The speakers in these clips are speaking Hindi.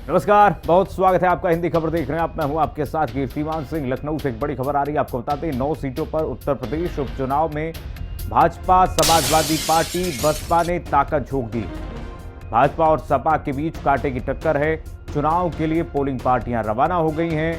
नमस्कार, बहुत स्वागत है आपका। हिंदी खबर देख रहे हैं आप। मैं हूं आपके साथ कीर्तिमान सिंह। लखनऊ से एक बड़ी खबर आ रही है, आपको बताते हैं 9 सीटों पर उत्तर प्रदेश उपचुनाव में भाजपा समाजवादी पार्टी बसपा ने ताकत झोंक दी। भाजपा और सपा के बीच कांटे की टक्कर है। चुनाव के लिए पोलिंग पार्टियां रवाना हो गई हैं।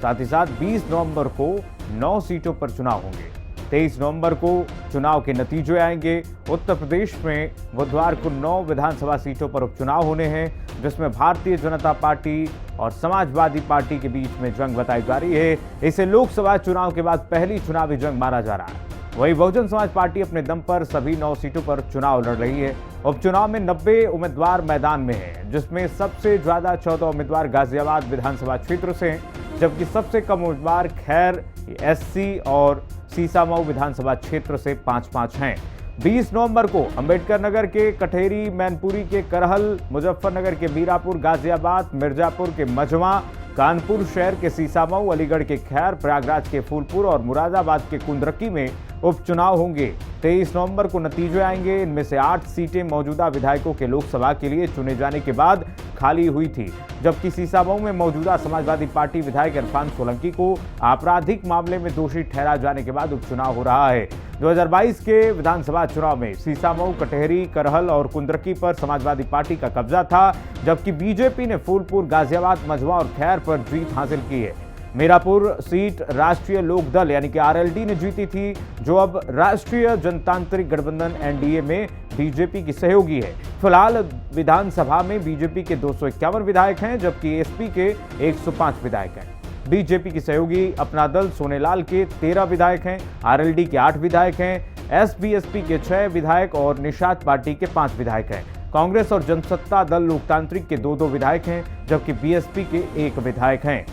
साथ ही साथ 20 नवंबर को 9 सीटों पर चुनाव होंगे। 23 नवंबर को चुनाव के नतीजे आएंगे। उत्तर प्रदेश में बुधवार को 9 विधानसभा सीटों पर उपचुनाव होने हैं, जिसमें भारतीय जनता पार्टी और समाजवादी पार्टी के बीच में जंग बताई जा रही है। इसे लोकसभा चुनाव के बाद पहली चुनावी जंग माना जा रहा है। वहीं बहुजन समाज पार्टी अपने दम पर सभी 9 सीटों पर चुनाव लड़ रही है। उपचुनाव में 90 उम्मीदवार मैदान में हैं, जिसमें सबसे ज्यादा 14 उम्मीदवार गाजियाबाद विधानसभा क्षेत्र से हैं, जबकि सबसे कम उम्मीदवार खैर, एससी और सीसामऊ विधानसभा क्षेत्र से 5-5 हैं। 20 नवंबर को अंबेडकर नगर के कठेरी, मैनपुरी के करहल, मुजफ्फरनगर के मीरापुर, गाजियाबाद, मिर्जापुर के मझवा, कानपुर शहर के सीसामऊ, अलीगढ़ के खैर, प्रयागराज के फूलपुर और मुरादाबाद के कुंदरकी में उपचुनाव होंगे। 23 नवंबर को नतीजे आएंगे। इनमें से 8 सीटें मौजूदा विधायकों के लोकसभा के लिए चुने जाने के बाद खाली हुई थी, जबकि सीसामऊ में मौजूदा समाजवादी पार्टी विधायक इरफान सोलंकी को आपराधिक मामले में दोषी ठहरा जाने के बाद उपचुनाव हो रहा है। 2022 के विधानसभा चुनाव में सीसामऊ, कटहरी, करहल और कुंदरकी पर समाजवादी पार्टी का कब्जा था, जबकि बीजेपी ने फूलपुर, गाजियाबाद, मझवा और खैर पर जीत हासिल की है। मीरापुर सीट राष्ट्रीय लोक दल यानी कि आरएलडी ने जीती थी, जो अब राष्ट्रीय जनतांत्रिक गठबंधन एनडीए में बीजेपी की सहयोगी है। फिलहाल विधानसभा में बीजेपी के 251 विधायक हैं, जबकि एसपी के 105 विधायक हैं। बीजेपी की सहयोगी अपना दल सोनेलाल के 13 विधायक हैं, आरएलडी के 8 विधायक हैं, एसबीएसपी के 6 विधायक और निषाद पार्टी के 5 विधायक हैं। कांग्रेस और जनसत्ता दल लोकतांत्रिक के 2-2 विधायक हैं, जबकि बीएसपी के 1 विधायक हैं।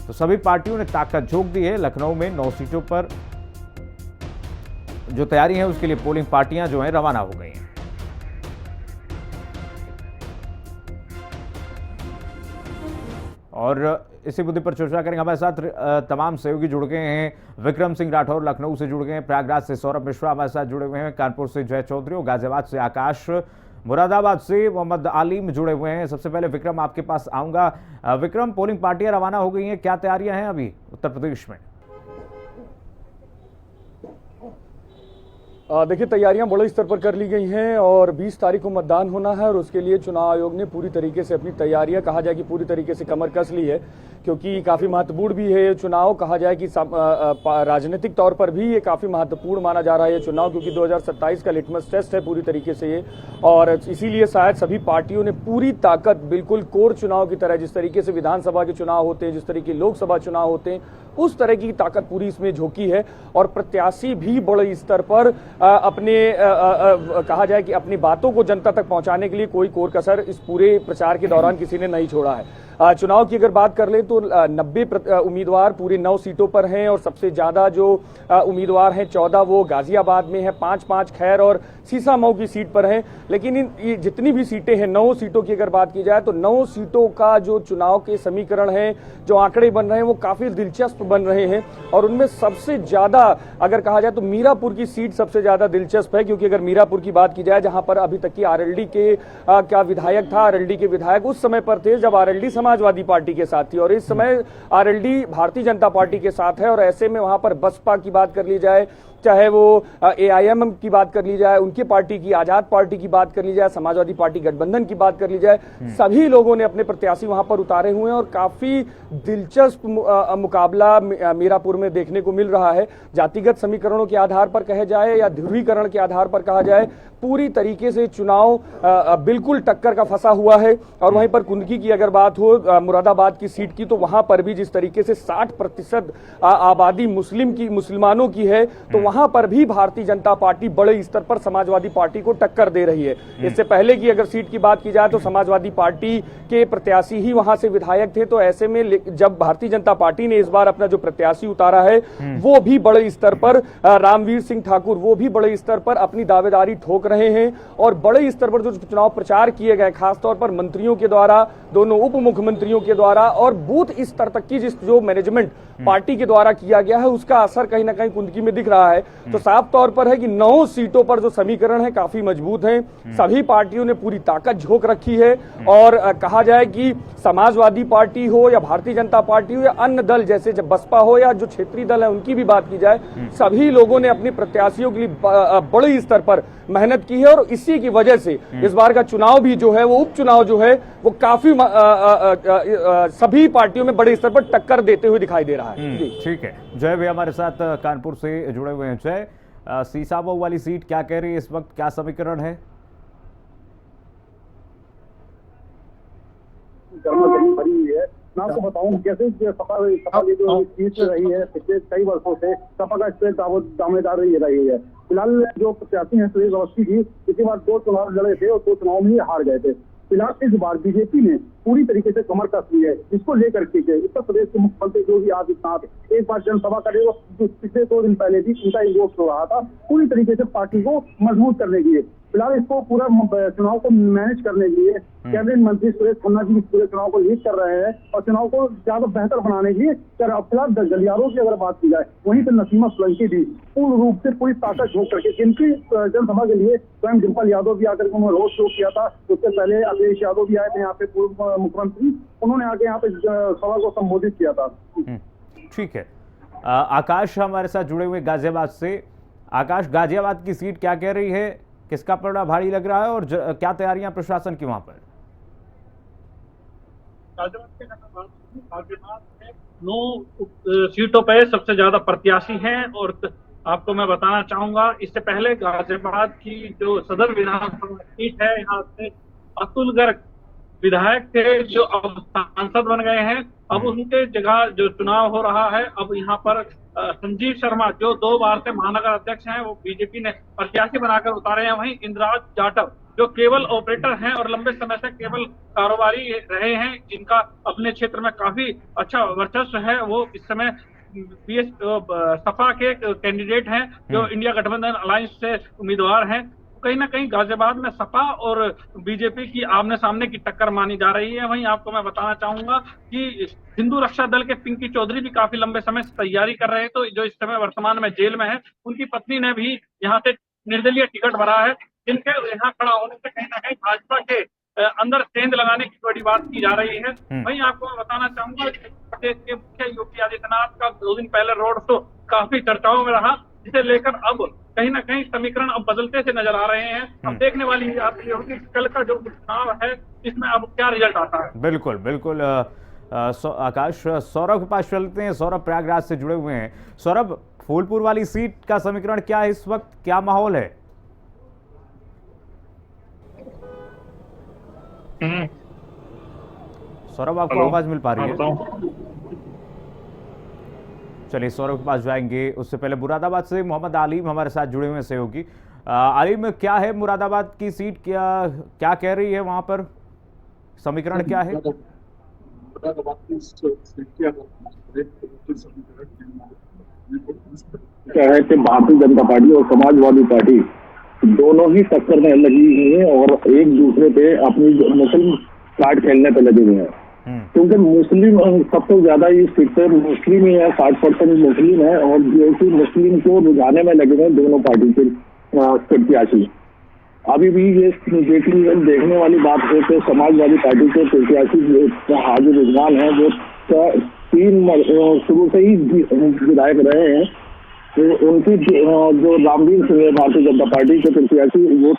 तो सभी पार्टियों ने ताकत झोंक दी है। लखनऊ में 9 सीटों पर जो तैयारी है, उसके लिए पोलिंग पार्टियां जो हैं रवाना हो गई हैं। और इसी मुद्दे पर चर्चा करेंगे। हमारे साथ तमाम सहयोगी जुड़ गए हैं। विक्रम सिंह राठौर लखनऊ से जुड़ गए हैं, प्रयागराज से सौरभ मिश्रा हमारे साथ जुड़े हुए हैं, कानपुर से जय चौधरी, गाजियाबाद से आकाश, मुरादाबाद से मोहम्मद आलिम जुड़े हुए हैं। सबसे पहले विक्रम, आपके पास आऊंगा। विक्रम, पोलिंग पार्टियां रवाना हो गई हैं, क्या तैयारियां हैं अभी उत्तर प्रदेश में? देखिए, तैयारियां बड़े स्तर पर कर ली गई हैं और 20 तारीख को मतदान होना है और उसके लिए चुनाव आयोग ने पूरी तरीके से अपनी तैयारियां, कहा जाए कि पूरी तरीके से कमर कस ली है, क्योंकि काफी महत्वपूर्ण भी है ये चुनाव। कहा जाए कि राजनीतिक तौर पर भी ये काफी महत्वपूर्ण माना जा रहा है ये चुनाव, क्योंकि 2027 का लिटमस टेस्ट है पूरी तरीके से ये। और इसीलिए शायद सभी पार्टियों ने पूरी ताकत, बिल्कुल कोर चुनाव की तरह, जिस तरीके से विधानसभा के चुनाव होते हैं, जिस तरीके लोकसभा चुनाव होते हैं, उस तरह की ताकत पूरी इसमें झोंकी है। और प्रत्याशी भी बड़े स्तर पर अपने कहा जाए कि अपनी बातों को जनता तक पहुंचाने के लिए कोई कोर कसर इस पूरे प्रचार के दौरान किसी ने नहीं छोड़ा है। चुनाव की अगर बात कर ले तो 90 उम्मीदवार पूरी 9 सीटों पर हैं और सबसे ज्यादा जो उम्मीदवार हैं 14 वो गाजियाबाद में है, 5-5 खैर और सीसामऊ की सीट पर हैं। लेकिन ये जितनी भी सीटें हैं, 9 सीटों की अगर बात की जाए तो 9 सीटों का जो चुनाव के समीकरण है, जो आंकड़े बन रहे हैं, वो काफी दिलचस्प बन रहे हैं। और उनमें सबसे ज्यादा अगर कहा जाए तो मीरापुर की सीट सबसे ज्यादा दिलचस्प है, क्योंकि अगर मीरापुर की बात की जाए, जहां पर अभी तक की आरएलडी के क्या विधायक था, आरएलडी के विधायक उस समय पर थे जब आरएलडी समाजवादी पार्टी के साथ थी और इस समय आरएलडी भारतीय जनता पार्टी के साथ है। और ऐसे में वहां पर बसपा की बात कर ली जाए, चाहे वो एआईएम की बात कर ली जाए, उनकी पार्टी की, आजाद पार्टी की बात कर ली जाए, समाजवादी पार्टी गठबंधन की बात कर ली जाए, सभी लोगों ने अपने प्रत्याशी वहां पर उतारे हुए हैं और काफी दिलचस्प मुकाबला मीरापुर में देखने को मिल रहा है। जातिगत समीकरणों के आधार पर कहे जाए या ध्रुवीकरण के आधार पर कहा जाए, पूरी तरीके से चुनाव बिल्कुल टक्कर का फंसा हुआ है। और वहीं पर कुंदकी की अगर बात हो, मुरादाबाद की सीट की, तो वहां पर भी जिस तरीके से 60% आबादी मुसलमानों की है, तो वहां पर भी भारतीय जनता पार्टी बड़े स्तर पर समाजवादी पार्टी को टक्कर दे रही है। इससे पहले की अगर सीट की बात की जाए तो समाजवादी पार्टी के प्रत्याशी ही वहां से विधायक थे। तो ऐसे में जब भारतीय जनता पार्टी ने इस बार अपना जो प्रत्याशी उतारा है, वो भी बड़े स्तर पर रामवीर सिंह ठाकुर, वो भी बड़े स्तर पर अपनी दावेदारी ठोक रहे हैं। और बड़े स्तर पर जो चुनाव प्रचार किए गए, खासतौर पर मंत्रियों के द्वारा, दोनों उप मुख्यमंत्रियों के द्वारा और बूथ स्तर तक की जो मैनेजमेंट पार्टी के द्वारा किया गया है, उसका असर कहीं ना कहीं कुंदकी में दिख रहा है। है तो साफ तौर पर है कि 9 सीटों पर जो समीकरण है काफी मजबूत हैं। सभी पार्टियों ने पूरी ताकत झोंक रखी है और कहा जाए कि समाजवादी पार्टी हो या भारतीय जनता पार्टी हो या अन्य दल जैसे जब बसपा हो या जो क्षेत्रीय दल है उनकी भी बात की जाए, सभी लोगों ने अपने प्रत्याशियों के लिए बड़े स्तर पर मेहनत की है और इसी की वजह से इस बार का चुनाव भी जो है वो उपचुनाव जो है वो काफी सभी पार्टियों में बड़े स्तर पर टक्कर देते हुए दिखाई दे रहा है। ठीक है, जय भी हमारे साथ कानपुर से जुड़े हुए हैं। जय, सीसामऊ वाली सीट क्या कह रही है इस वक्त, क्या समीकरण है? भरी हुई है। मैं आपको बताऊं कैसे सपा की जो सीट रही है पिछले कई वर्षों से सपा का इससे दावेदार रही है। फिलहाल जो प्रत्याशी है सुरेश अवस्थी जी पिछली बार 2 चुनाव लड़े थे और 2 चुनाव में हार गए थे। फिलहाल इस बार बीजेपी ने पूरी तरीके से कमर कस ली है। इसको लेकर के उत्तर प्रदेश के मुख्यमंत्री योगी आदित्यनाथ एक बार जनसभा करे, पिछले 2 दिन पहले भी उनका एक रोड शो रहा था पूरी तरीके से पार्टी को मजबूत करने के लिए। फिलहाल इसको पूरा चुनाव को मैनेज करने के लिए कैबिनेट मंत्री सुरेश खन्ना जी पूरे चुनाव को लीड कर रहे हैं और चुनाव को ज्यादा बेहतर बनाने के लिए फिलहाल गलियारों की अगर बात की जाए वहीं पर नसीमा सोलंकी भी पूर्ण रूप से पूरी ताकत झोंक करके जिनकी जनसभा के लिए स्वयं डिम्पल यादव भी आकर के उन्होंने रोड शो किया था। उससे पहले अखिलेश यादव भी आए थे यहाँ पे, पूर्व मुख्यमंत्री, उन्होंने आके यहाँ पे सभा को संबोधित किया था। ठीक है, आकाश हमारे साथ जुड़े हुए गाजियाबाद से। आकाश, गाजियाबाद की सीट क्या कह रही है, किसका पलड़ा भारी लग रहा है और क्या तैयारियां प्रशासन की वहां पर? गाजियाबाद में 9 सीटों पे सबसे ज्यादा प्रत्याशी हैं और आपको मैं बताना चाहूंगा इससे पहले गाजियाबाद की जो सदर विधानसभा सीट है यहाँ से अतुल गर्ग विधायक थे जो अब सांसद बन गए हैं। अब उनके जगह जो चुनाव हो रहा है अब यहाँ पर संजीव शर्मा जो 2 बार से महानगर अध्यक्ष हैं वो बीजेपी ने प्रत्याशी बनाकर उतारे हैं। वहीं इंद्राज जाटव जो केबल ऑपरेटर हैं और लंबे समय से केबल कारोबारी रहे हैं जिनका अपने क्षेत्र में काफी अच्छा वर्चस्व है, वो इस समय सपा के कैंडिडेट हैं जो इंडिया गठबंधन अलायंस से उम्मीदवार हैं। कहीं ना कहीं गाजियाबाद में सपा और बीजेपी की आमने सामने की टक्कर मानी जा रही है। वहीं आपको मैं बताना चाहूंगा कि हिंदू रक्षा दल के पिंकी चौधरी भी काफी लंबे समय से तैयारी कर रहे हैं, तो जो इस समय वर्तमान में जेल में है उनकी पत्नी ने भी यहाँ से निर्दलीय टिकट भरा है, जिनके यहाँ खड़ा होने से कहीं ना कहीं भाजपा के अंदर सेंध लगाने की बड़ी बात की जा रही है। वहीं आपको मैं बताना चाहूंगा प्रदेश के मुख्य योगी आदित्यनाथ का 2 दिन पहले रोड शो काफी चर्चाओं में रहा, जिसे लेकर अब कहीं ना कहीं समीकरण अब बदलते से नजर आ रहे हैं। अब देखने वाली बात ये होगी कल का जो चुनाव है इसमें अब क्या रिजल्ट आता है। बिल्कुल बिल्कुल आकाश, सौरभ के पास चलते हैं। सौरभ प्रयागराज से जुड़े हुए हैं। सौरभ, फूलपुर वाली सीट का समीकरण क्या है इस वक्त, क्या माहौल है? सौरभ, आपको आवाज मिल पा रही है? चलिए सौरभ के पास जाएंगे, उससे पहले मुरादाबाद से मोहम्मद आलिम हमारे साथ जुड़े हुए सहयोगी। आलिम, क्या है मुरादाबाद की सीट, क्या कह रही है वहां पर, समीकरण क्या है? क्या है कि भारतीय जनता पार्टी और समाजवादी पार्टी दोनों ही टक्कर में लगी हुई है और एक दूसरे पे अपनी मुस्लिम कार्ड खेलने पे लगे हुए हैं। क्योंकि मुस्लिम सबसे ज्यादा इस सीट पे मुस्लिम ही है, 60% मुस्लिम है और जो कि मुस्लिम को रुझाने में लगे हुए दोनों पार्टी के प्रत्याशी। अभी भी ये देखने वाली बात है कि समाजवादी पार्टी के प्रत्याशी हाजिर रिजवान है जो 3 शुरू से ही विधायक रहे हैं, तो उनकी जो रामवीर सिंह है भारतीय जनता पार्टी के प्रत्याशी वो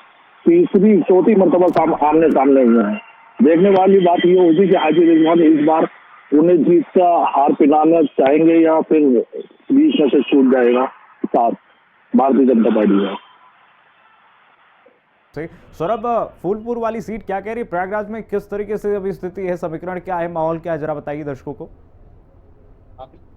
3री-4थी मरतबा आमने सामने हुए हैं। देखने वाली बात ये होगी कि हाजिर रिजवान इस बार उन्हें जीत का हार पिलाना चाहेंगे या फिर बीच में से छूट जाएगा साथ भारतीय जनता पार्टी का। सौरभ, फूलपुर वाली सीट क्या कह रही है, प्रयागराज में किस तरीके से अभी स्थिति है, समीकरण क्या है, माहौल क्या है, जरा बताइए दर्शकों को।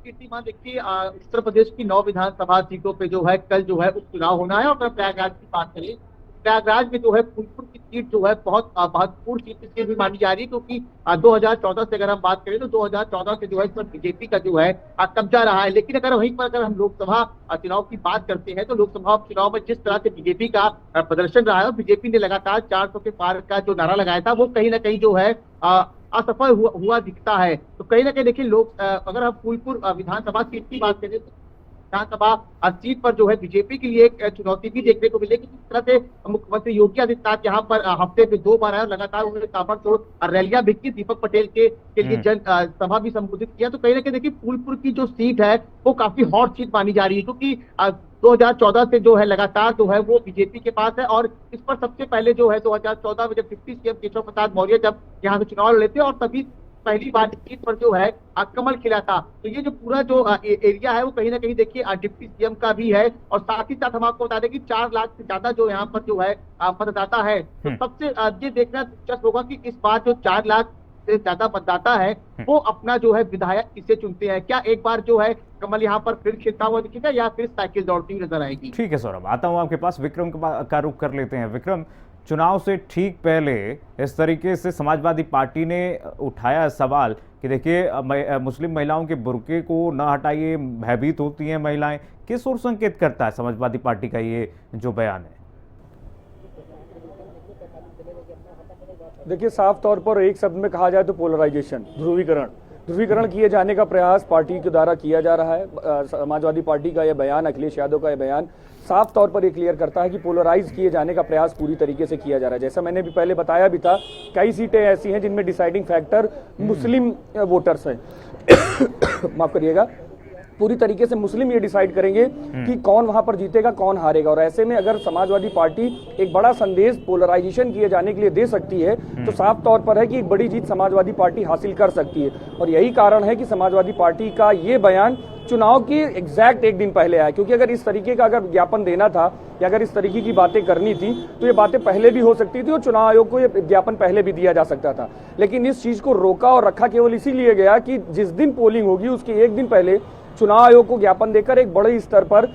देखिए उत्तर प्रदेश की 9 विधानसभा सीटों पे जो है कल जो है उपचुनाव होना है। और अगर प्रयागराज की बात करें, प्रयागराज में जो है फूलपुर की सीट जो है बहुत महत्वपूर्ण सीट इसलिए भी मानी जा रही है क्योंकि 2014 से अगर हम बात करें तो 2014 से जो है इस पर बीजेपी का जो है कब्जा रहा है। लेकिन अगर वहीं पर अगर हम लोकसभा चुनाव की बात करते हैं तो लोकसभा चुनाव में जिस तरह से बीजेपी का प्रदर्शन रहा है और बीजेपी ने लगातार 400 के पार का जो नारा लगाया था वो कहीं ना कहीं जो है असफल हुआ दिखता है। तो कहीं ना कहीं देखिए लोग अगर हम फूलपुर विधानसभा सीट की बात करें विधानसभा सीट पर जो है बीजेपी के लिए एक चुनौती भी देखने को मिलेगी। जिस तरह से मुख्यमंत्री योगी आदित्यनाथ यहाँ पर हफ्ते में 2 बार आए और लगातार उन्होंने ताबड़तोड़ रैलियां भी की, दीपक पटेल के लिए जन सभा भी संबोधित किया। तो कहीं ना कहीं देखिए फूलपुर की जो सीट है वो काफी हॉट सीट मानी जा रही है, क्योंकि 2014 से जो है लगातार जो है वो बीजेपी के पास है। और इस पर सबसे पहले जो है 2014 में जब डिप्टी सीएम केशव प्रसाद मौर्य जब यहाँ से चुनाव लड़े थे और तभी पहली बार सीट पर जो है कमल खिला था। तो ये जो पूरा जो एरिया है वो कहीं ना कहीं देखिए डिप्टी सीएम का भी है। और साथ ही साथ हम आपको बता दें कि 4 लाख से ज्यादा जो यहाँ पर जो है मतदाता है। तो सबसे ये देखना दिलचस्प होगा कि इस बार जो 4 लाख से ज्यादा मतदाता है वो अपना जो है विधायक किसे चुनते हैं। क्या एक बार जो है कमल यहाँ पर फिर खिलता हुआ दिखेगा या फिर साइकिल दौड़ती हुई नजर आएगी? ठीक है सौरभ, आता हूँ आपके पास। विक्रम का रुख कर लेते हैं। विक्रम, चुनाव से ठीक पहले इस तरीके से समाजवादी पार्टी ने उठाया सवाल कि देखिए मुस्लिम महिलाओं के बुर्के को न हटाइए, भयभीत होती हैं महिलाएं, किस ओर संकेत करता है समाजवादी पार्टी का ये जो बयान है? देखिए, साफ तौर पर एक शब्द में कहा जाए तो पोलराइजेशन, ध्रुवीकरण किए जाने का प्रयास पार्टी के द्वारा किया जा रहा है। समाजवादी पार्टी का यह बयान, अखिलेश यादव का यह बयान साफ तौर पर ये क्लियर करता है कि पोलराइज किए जाने का प्रयास पूरी तरीके से किया जा रहा है। जैसा मैंने भी पहले बताया भी था, कई सीटें ऐसी हैं जिनमें डिसाइडिंग फैक्टर मुस्लिम वोटर्स हैं। माफ करिएगा, पूरी तरीके से मुस्लिम ये डिसाइड करेंगे कि कौन वहां पर जीतेगा, कौन हारेगा। और ऐसे में अगर समाजवादी पार्टी एक बड़ा संदेश पोलराइजेशन किए जाने के लिए दे सकती है तो साफ तौर पर है कि एक बड़ी जीत समाजवादी पार्टी हासिल कर सकती है। और यही कारण है कि समाजवादी पार्टी का ये बयान चुनाव की एग्जैक्ट एक दिन पहले आया, क्योंकि अगर इस तरीके का अगर ज्ञापन देना था या अगर इस तरीके की बातें करनी थी तो ये बातें पहले भी हो सकती थी और चुनाव आयोग को ये ज्ञापन पहले भी दिया जा सकता था। लेकिन इस चीज को रोका और रखा केवल इसीलिए गया कि जिस दिन पोलिंग होगी उसके एक दिन पहले चुनाव आयोग को ज्ञापन देकर एक बड़े स्तर पर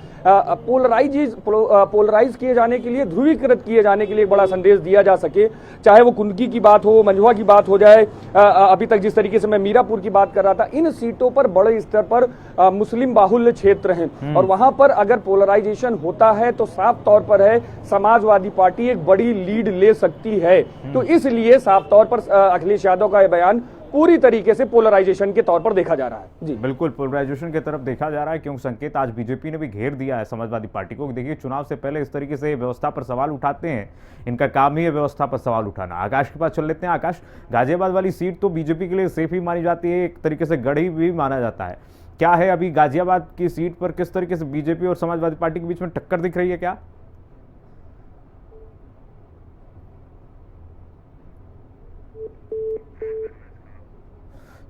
पोलराइज किए जाने के लिए, ध्रुवीकृत किए जाने के लिए एक बड़ा संदेश दिया जा सके। चाहे वो कुंडकी की बात हो, मंझवा की बात हो जाए, अभी तक जिस तरीके से मैं मीरापुर की बात कर रहा था, इन सीटों पर बड़े स्तर पर मुस्लिम बाहुल्य क्षेत्र हैं और वहां पर अगर पोलराइजेशन होता है तो साफ तौर पर है समाजवादी पार्टी एक बड़ी लीड ले सकती है। तो इसलिए साफ तौर पर अखिलेश यादव का यह बयान पूरी तरीके से पोलराइजेशन के तौर पर देखा जा रहा है। जी बिल्कुल, पोलराइजेशन की तरफ देखा जा रहा है, क्योंकि संकेत आज बीजेपी ने भी घेर दिया है समाजवादी पार्टी को। देखिए, चुनाव से पहले इस तरीके से व्यवस्था पर सवाल उठाते हैं, इनका काम ही है व्यवस्था पर सवाल उठाना। आकाश के पास चल लेते हैं। आकाश, गाजियाबाद वाली सीट तो बीजेपी के लिए सेफ ही मानी जाती है, एक तरीके से गढ़ी भी माना जाता है। क्या है अभी गाजियाबाद की सीट पर किस तरीके से बीजेपी और समाजवादी पार्टी के बीच में टक्कर दिख रही है क्या?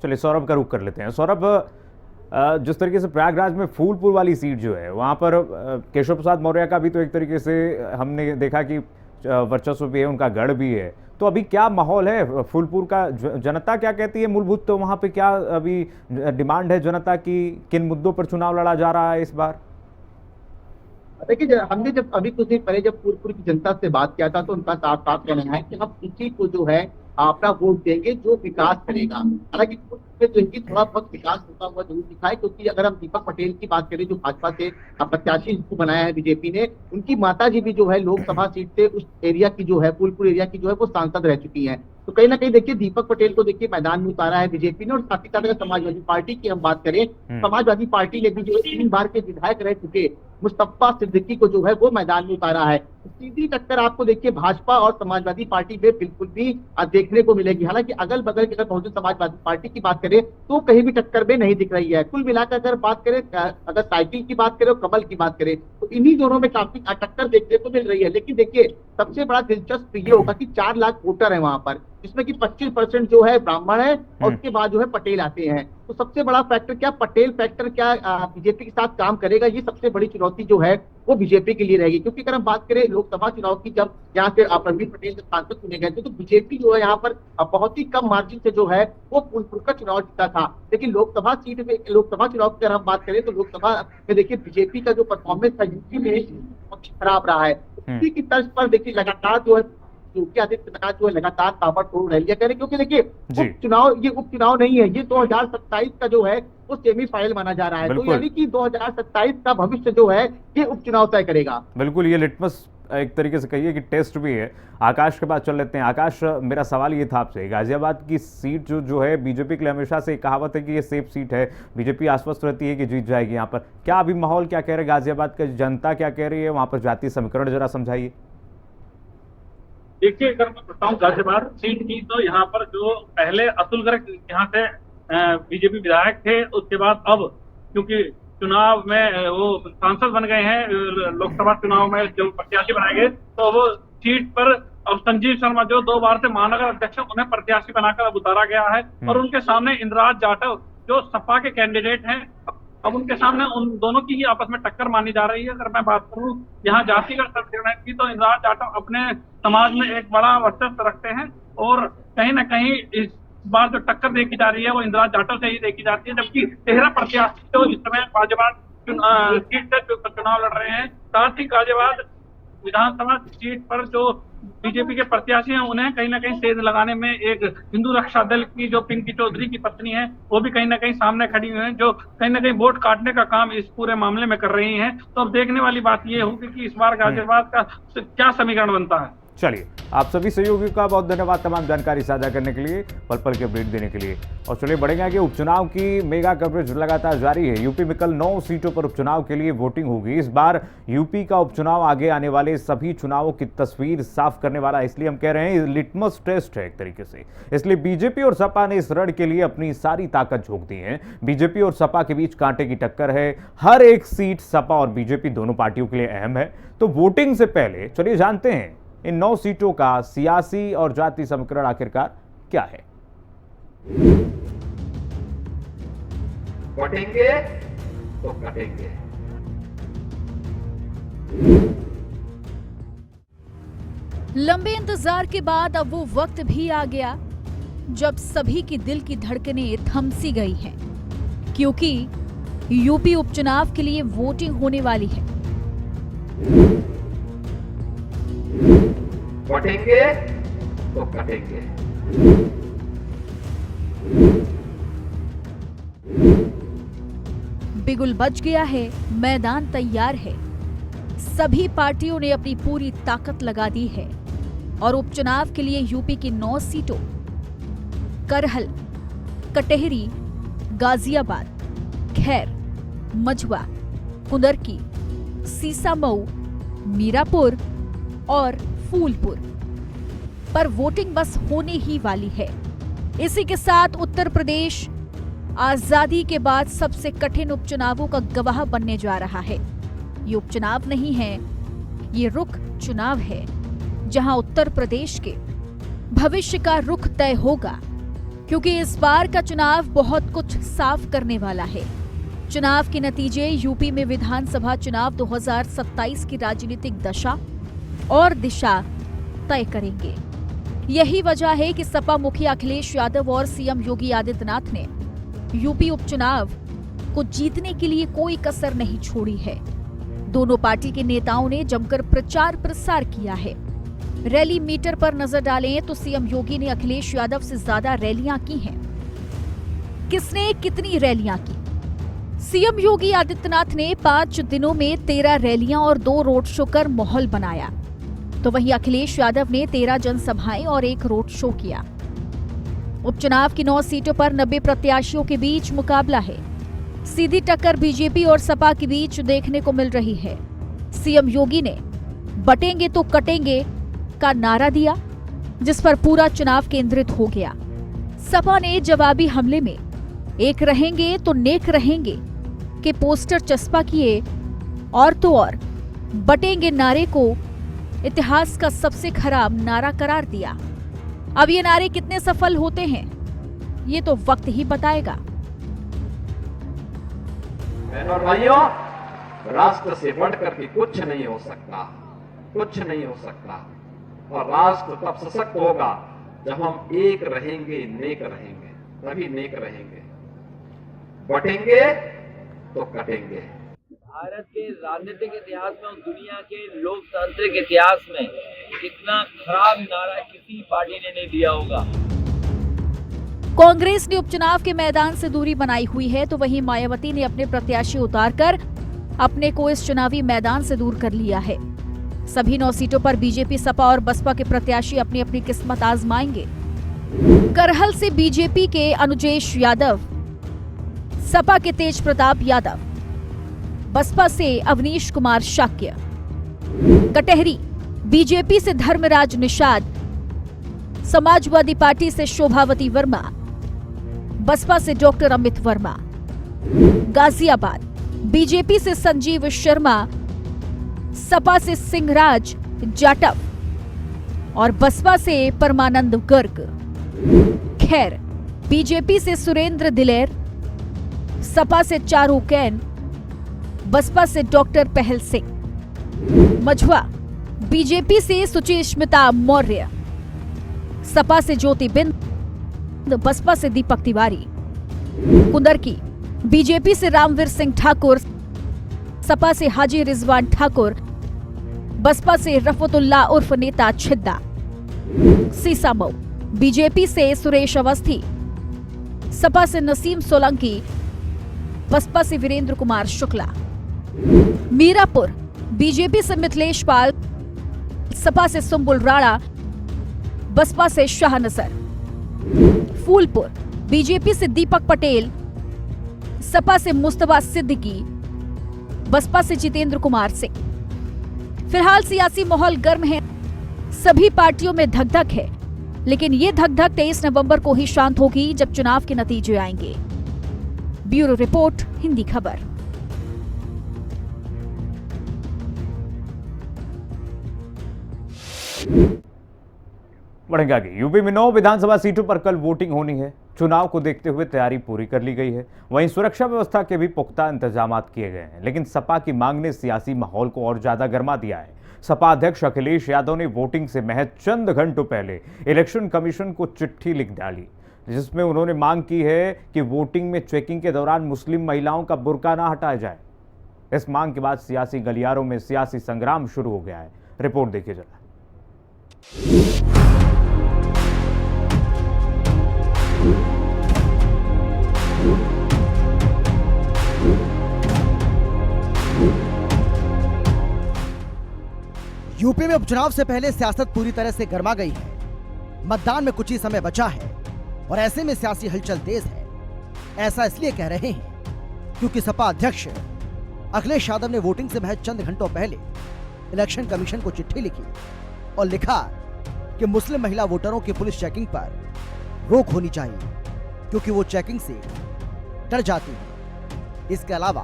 चलिए सौरभ का रुख कर लेते हैं। सौरभ, जिस तरीके से प्रयागराज में फूलपुर वाली सीट जो है वहां पर केशव प्रसाद मौर्य का भी तो एक तरीके से हमने देखा कि वर्चस्व भी है, उनका गढ़ भी है। तो अभी क्या माहौल है फूलपुर का? जनता क्या कहती है मूलभूत? तो वहां पे क्या अभी डिमांड है जनता की? किन मुद्दों पर चुनाव लड़ा जा रहा है इस बार? देखिए, हमने जब अभी कुछ दिन पहले जब फूलपुर की जनता से बात किया था तो उनका साफ साफ कहना है कि हम उसी को जो है अपना वोट देंगे जो विकास करेगा। हालांकि थोड़ा बहुत विकास होता हुआ जरूर दिखा है, क्योंकि अगर हम दीपक पटेल की बात करें जो भाजपा से प्रत्याशी जिसको बनाया है बीजेपी ने, उनकी माता जी भी जो है लोकसभा सीट से उस एरिया की जो है फूलपुर एरिया की जो है वो सांसद रह चुकी है। तो कहीं ना कहीं देखिए दीपक पटेल को देखिए मैदान में उतारा है बीजेपी ने। और साथ ही साथ अगर समाजवादी पार्टी की हम बात करें, समाजवादी पार्टी ने भी जो 3 बार के विधायक रह चुके मुस्तफा सिद्दीकी को जो है वो मैदान में उतारा है। सीधी टक्कर आपको देखिए भाजपा और समाजवादी पार्टी में बिल्कुल भी देखने को मिलेगी। हालांकि अगल बगल की अगर बहुजन समाजवादी पार्टी की बात करें तो कहीं भी टक्कर में नहीं दिख रही है। कुल मिलाकर अगर बात करें, अगर साइकिल की बात करें और कमल की बात करें तो इन्हीं दोनों में काफी टक्कर देखने को मिल रही है। लेकिन देखिए, सबसे बड़ा दिलचस्प ये होगा कि 4 लाख वोटर है वहां पर, जिसमें कि 25% जो है ब्राह्मण है और उसके बाद जो है पटेल आते हैं। तो सबसे बड़ा फैक्टर क्या, पटेल फैक्टर क्या बीजेपी के साथ काम करेगा, ये सबसे बड़ी चुनौती जो है वो बीजेपी के लिए रहेगी। क्योंकि अगर हम बात करें लोकसभा चुनाव की, जब यहाँ से प्रवीण पटेल जब सांसद चुने गए थे तो बीजेपी जो है यहाँ पर बहुत ही कम मार्जिन से जो है वो फूलपुर का चुनाव जीता था। लेकिन लोकसभा सीट में, लोकसभा चुनाव की अगर हम बात करें तो लोकसभा में देखिए बीजेपी का जो परफॉर्मेंस था यूपी में बहुत खराब रहा है। उसी की तर्ज पर देखिए लगातार जो है योगी आदित्यनाथ जो है लगातार ताबड़तोड़ रैलियां करें, क्योंकि देखिए उपचुनाव, ये उपचुनाव नहीं है, ये 2027 का जो है वो सेमीफाइनल माना जा रहा है। तो यानी कि 2027 का भविष्य जो है ये उपचुनाव तय करेगा। बिल्कुल, ये लिटमस एक तरीके से कहिए कि टेस्ट भी है। आकाश के बाद चल लेते हैं। आकाश, मेरा सवाल ये था आपसे, गाजियाबाद की सीट जो है बीजेपी के लिए हमेशा से कहावत है कि ये सेफ सीट है, बीजेपी आश्वस्त रहती है कि जीत जाएगी यहाँ पर। क्या अभी माहौल क्या कह रहे हैं, गाजियाबाद का जनता क्या कह रही है, वहाँ पर जातीय समीकरण जरा समझाइए। देखिए, अगर मैं बताऊं गाजियाबाद सीट की, तो यहाँ पर जो पहले अतुल गर्ग यहाँ से बीजेपी विधायक थे, उसके बाद अब क्योंकि चुनाव में वो सांसद बन गए हैं, लोकसभा चुनाव में जो प्रत्याशी बनाए गए, तो वो सीट पर अब संजीव शर्मा जो 2 बार से महानगर अध्यक्ष, उन्हें प्रत्याशी बनाकर अब उतारा गया है। और उनके सामने इंद्राज जाटव जो सपा के कैंडिडेट हैं, अब उनके सामने उन दोनों की ही आपस में टक्कर मानी जा रही है। अगर मैं बात करूं यहाँ जातिगत समीकरण की, तो इंद्राज जाटव अपने समाज में एक बड़ा वर्चस्व रखते हैं और कहीं ना कहीं इस बार जो टक्कर देखी जा रही है वो इंदिरा जाटव से ही देखी जाती है, जबकि 13 प्रत्याशी तो इस समय गाजियाबाद सीट से चुनाव लड़ रहे हैं। साथ ही गाजियाबाद विधानसभा सीट पर जो बीजेपी के प्रत्याशी हैं, उन्हें कहीं ना कहीं सेंध लगाने में एक हिंदू रक्षा दल की जो पिंकी चौधरी की पत्नी है, वो भी कहीं ना कहीं सामने खड़ी हुई है, जो कहीं ना कहीं वोट काटने का काम इस पूरे मामले में कर रही हैं। तो अब देखने वाली बात ये होगी कि इस बार गाजियाबाद का क्या समीकरण बनता है। चलिए, आप सभी सहयोगियों का बहुत धन्यवाद तमाम जानकारी साझा करने के लिए, पल पल के अपडेट देने के लिए। और चलिए बढ़ेंगे आगे। उपचुनाव की मेगा कवरेज लगातार जारी है। यूपी में कल 9 सीटों पर उपचुनाव के लिए वोटिंग होगी। इस बार यूपी का उपचुनाव आगे आने वाले सभी चुनावों की तस्वीर साफ करने वाला है, इसलिए हम कह रहे हैं लिटमस टेस्ट है एक तरीके से। इसलिए बीजेपी और सपा ने इस रण के लिए अपनी सारी ताकत झोंक दी है। बीजेपी और सपा के बीच कांटे की टक्कर है। हर एक सीट सपा और बीजेपी दोनों पार्टियों के लिए अहम है। तो वोटिंग से पहले चलिए जानते हैं इन 9 सीटों का सियासी और जाति समीकरण आखिरकार क्या है। बटेंगे तो कटेंगे। लंबे इंतजार के बाद अब वो वक्त भी आ गया जब सभी की दिल की धड़कनें थम सी गई हैं, क्योंकि यूपी उपचुनाव के लिए वोटिंग होने वाली है। बटेंगे तो कटेंगे। बिगुल बज गया है, मैदान तैयार है। सभी पार्टियों ने अपनी पूरी ताकत लगा दी है और उपचुनाव के लिए यूपी की 9 सीटों करहल, कटेहरी, गाजियाबाद, खैर, मझवा, कुंदरकी, सीसामऊ, मीरापुर और फूलपुर पर वोटिंग बस होने ही वाली है। इसी के साथ उत्तर प्रदेश आजादी के बाद सबसे कठिन उपचुनावों का गवाह बनने जा रहा है। ये उपचुनाव नहीं है, ये रुख चुनाव है, जहां उत्तर प्रदेश के भविष्य का रुख तय होगा, क्योंकि इस बार का चुनाव बहुत कुछ साफ करने वाला है। चुनाव के नतीजे यूपी में विधानसभा चुनाव 2027 की राजनीतिक दशा और दिशा तय करेंगे। यही वजह है कि सपा मुखिया अखिलेश यादव और सीएम योगी आदित्यनाथ ने यूपी उपचुनाव को जीतने के लिए कोई कसर नहीं छोड़ी है। दोनों पार्टी के नेताओं ने जमकर प्रचार प्रसार किया है। रैली मीटर पर नजर डालें तो सीएम योगी ने अखिलेश यादव से ज्यादा रैलियां की हैं। किसने कितनी रैलियां की? सीएम योगी आदित्यनाथ ने 5 दिनों में 13 रैलियां और 2 रोड शो कर माहौल बनाया, तो वहीं अखिलेश यादव ने 13 जनसभाएं और 1 रोड शो किया। उपचुनाव की 9 सीटों पर 90 प्रत्याशियों के बीच मुकाबला है। सीधी टक्कर बीजेपी और सपा के बीच देखने को मिल रही है। सीएम योगी ने बटेंगे तो कटेंगे का नारा दिया, जिस पर पूरा चुनाव केंद्रित हो गया। सपा ने जवाबी हमले में एक रहेंगे तो नेक रहेंगे के पोस्टर चस्पा किए और तो और बटेंगे नारे को इतिहास का सबसे खराब नारा करार दिया। अब ये नारे कितने सफल होते हैं, ये तो वक्त ही बताएगा। बहनों और भाइयों, राष्ट्र से बढ़कर के कुछ नहीं हो सकता, कुछ नहीं हो सकता। और राष्ट्र तब सशक्त होगा जब हम एक रहेंगे, नेक रहेंगे, तभी नेक रहेंगे। बटेंगे तो कटेंगे। भारत के राजनीतिक इतिहास में और दुनिया के लोकतांत्रिक इतिहास में इतना खराब नारा किसी पार्टी ने नहीं दिया होगा। कांग्रेस ने उपचुनाव के मैदान से दूरी बनाई हुई है, तो वहीं मायावती ने अपने प्रत्याशी उतारकर अपने को इस चुनावी मैदान से दूर कर लिया है। सभी 9 सीटों पर बीजेपी, सपा और बसपा के प्रत्याशी अपनी अपनी किस्मत आजमाएंगे। करहल से बीजेपी के अनुजेश यादव, सपा के तेज प्रताप यादव, बसपा से अवनीश कुमार शाक्य, कटहरी बीजेपी से धर्मराज निषाद, समाजवादी पार्टी से शोभावती वर्मा, बसपा से डॉक्टर अमित वर्मा, गाजियाबाद बीजेपी से संजीव शर्मा, सपा से सिंहराज जाटव और बसपा से परमानंद गर्ग। खैर बीजेपी से सुरेंद्र दिलेर, सपा से चारू कैन, बसपा से डॉक्टर पहल सिंह। मझुआ बीजेपी से सुचिस्मिता मौर्य, सपा से ज्योति बिंद, बसपा से दीपक तिवारी। कुंदरकी बीजेपी से रामवीर सिंह ठाकुर, सपा से हाजी रिजवान ठाकुर, बसपा से रफतुल्ला उर्फ नेता छिद्दा। सीसामऊ बीजेपी से सुरेश अवस्थी, सपा से नसीम सोलंकी, बसपा से वीरेंद्र कुमार शुक्ला। मीरापुर बीजेपी से मिथिलेश पाल, सपा से सुम्बुल राणा, बसपा से शाह नसर। फूलपुर बीजेपी से दीपक पटेल, सपा से मुस्तफा सिद्दीकी, बसपा से जितेंद्र कुमार सिंह। फिलहाल सियासी माहौल गर्म है, सभी पार्टियों में धक-धक है, लेकिन ये धक-धक 23 नवंबर को ही शांत होगी जब चुनाव के नतीजे आएंगे। ब्यूरो रिपोर्ट, हिंदी खबर। बढ़ेंगे आगे। यूपी में 9 विधानसभा सीटों पर कल वोटिंग होनी है। चुनाव को देखते हुए तैयारी पूरी कर ली गई है। वहीं सुरक्षा व्यवस्था के भी पुख्ता इंतजाम किए गए हैं, लेकिन सपा की मांग ने सियासी माहौल को और ज्यादा गर्मा दिया है। सपा अध्यक्ष अखिलेश यादव ने वोटिंग से महज चंद घंटों पहले इलेक्शन कमीशन को चिट्ठी लिख डाली, जिसमें उन्होंने मांग की है कि वोटिंग में चेकिंग के दौरान मुस्लिम महिलाओं का बुर्का ना हटाया जाए। इस मांग के बाद सियासी गलियारों में सियासी संग्राम शुरू हो गया है। रिपोर्ट देखिए जरा। यूपी में उपचुनाव से पहले सियासत पूरी तरह से गर्मा गई है। मतदान में कुछ ही समय बचा है और ऐसे में सियासी हलचल तेज है। ऐसा इसलिए कह रहे हैं क्योंकि सपा अध्यक्ष अखिलेश यादव ने वोटिंग से महज चंद घंटों पहले इलेक्शन कमीशन को चिट्ठी लिखी और लिखा कि मुस्लिम महिला वोटरों की पुलिस चेकिंग पर रोक होनी चाहिए, क्योंकि वो चेकिंग से डर जाती हैं। इसके अलावा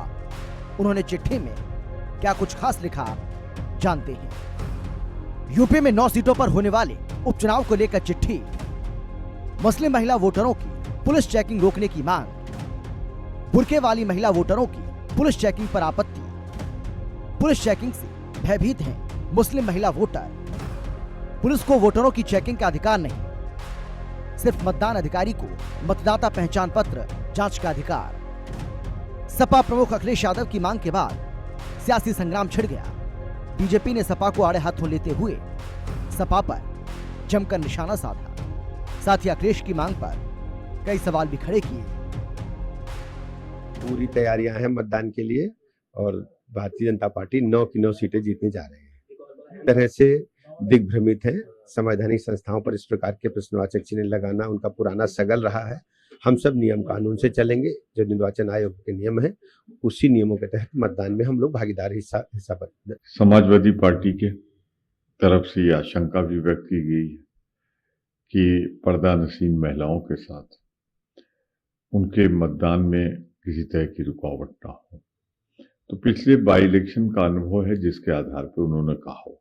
उन्होंने चिट्ठी में क्या कुछ खास लिखा, जानते हैं। यूपी में 9 सीटों पर होने वाले उपचुनाव को लेकर चिट्ठी, मुस्लिम महिला वोटरों की पुलिस चेकिंग रोकने की मांग, बुर्के वाली महिला वोटरों की पुलिस चेकिंग पर आपत्ति, पुलिस चेकिंग से भयभीत हैं मुस्लिम महिला वोटर, पुलिस को वोटरों की चेकिंग का अधिकार नहीं, सिर्फ मतदान अधिकारी को मतदाता पहचान पत्र जांच का अधिकार। सपा प्रमुख अखिलेश यादव की मांग के बाद सियासी संग्राम छिड़ गया। बीजेपी ने सपा को आड़े हाथों लेते हुए सपा पर जमकर निशाना साधा, साथ ही अखिलेश की मांग पर कई सवाल भी खड़े किए। पूरी तैयारियां हैं मतदान के लिए और भारतीय जनता पार्टी 9 की 9 सीटें जीतने जा रही है। इस तरह से दिग्भ्रमित है। संवैधानिक संस्थाओं पर इस प्रकार के प्रश्नवाचक चिन्ह लगाना उनका पुराना सगल रहा है। हम सब नियम कानून से चलेंगे, जो निर्वाचन आयोग के नियम है उसी नियमों के तहत मतदान में हम लोग भागीदार हिस्सा बन। समाजवादी पार्टी के तरफ से यह आशंका भी व्यक्त की गई है कि पर्दा नशीन महिलाओं के साथ उनके मतदान में किसी तरह की रुकावट ना हो। तो पिछले बाई इलेक्शन का अनुभव है जिसके आधार पर उन्होंने कहा होगा।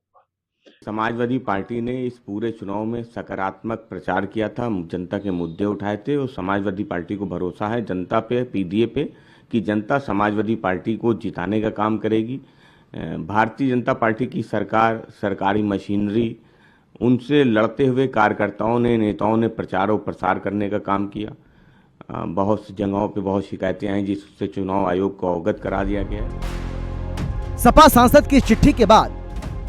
समाजवादी पार्टी ने इस पूरे चुनाव में सकारात्मक प्रचार किया था, जनता के मुद्दे उठाए थे और समाजवादी पार्टी को भरोसा है जनता पे, पीडीए पे, कि जनता समाजवादी पार्टी को जिताने का काम करेगी। भारतीय जनता पार्टी की सरकार, सरकारी मशीनरी, उनसे लड़ते हुए कार्यकर्ताओं ने, नेताओं ने प्रचार और प्रसार करने का काम किया। बहुत सी जगहों पे बहुत शिकायतें आई जिससे चुनाव आयोग को अवगत करा दिया गया। सपा सांसद की चिट्ठी के बाद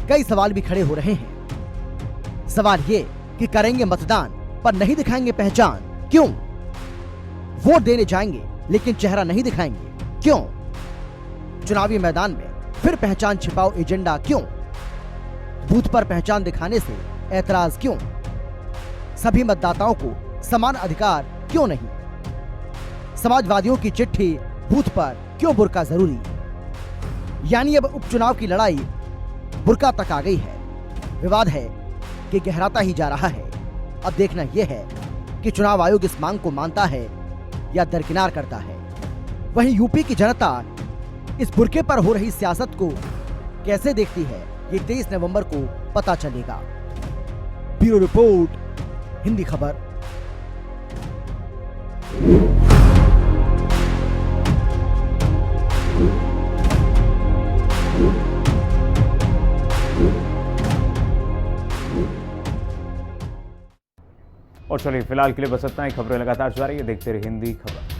कई सवाल भी खड़े हो रहे हैं। सवाल ये कि करेंगे मतदान पर नहीं दिखाएंगे पहचान, क्यों? वोट देने जाएंगे लेकिन चेहरा नहीं दिखाएंगे, क्यों? चुनावी मैदान में फिर पहचान छिपाओ एजेंडा, क्यों? बूथ पर पहचान दिखाने से ऐतराज क्यों? सभी मतदाताओं को समान अधिकार क्यों नहीं? समाजवादियों की चिट्ठी बूथ पर क्यों बुर्का जरूरी? यानी अब उपचुनाव की लड़ाई बुर्का तक आ गई है। विवाद है कि गहराता ही जा रहा है। अब देखना यह है कि चुनाव आयोग इस मांग को मानता है या दरकिनार करता है। वहीं यूपी की जनता इस बुर्के पर हो रही सियासत को कैसे देखती है, ये 23 नवंबर को पता चलेगा। ब्यूरो रिपोर्ट, हिंदी खबर। और चलिए फिलहाल के लिए बस इतना ही। खबरें लगातार जारी है, देखते रहिए हिंदी खबर।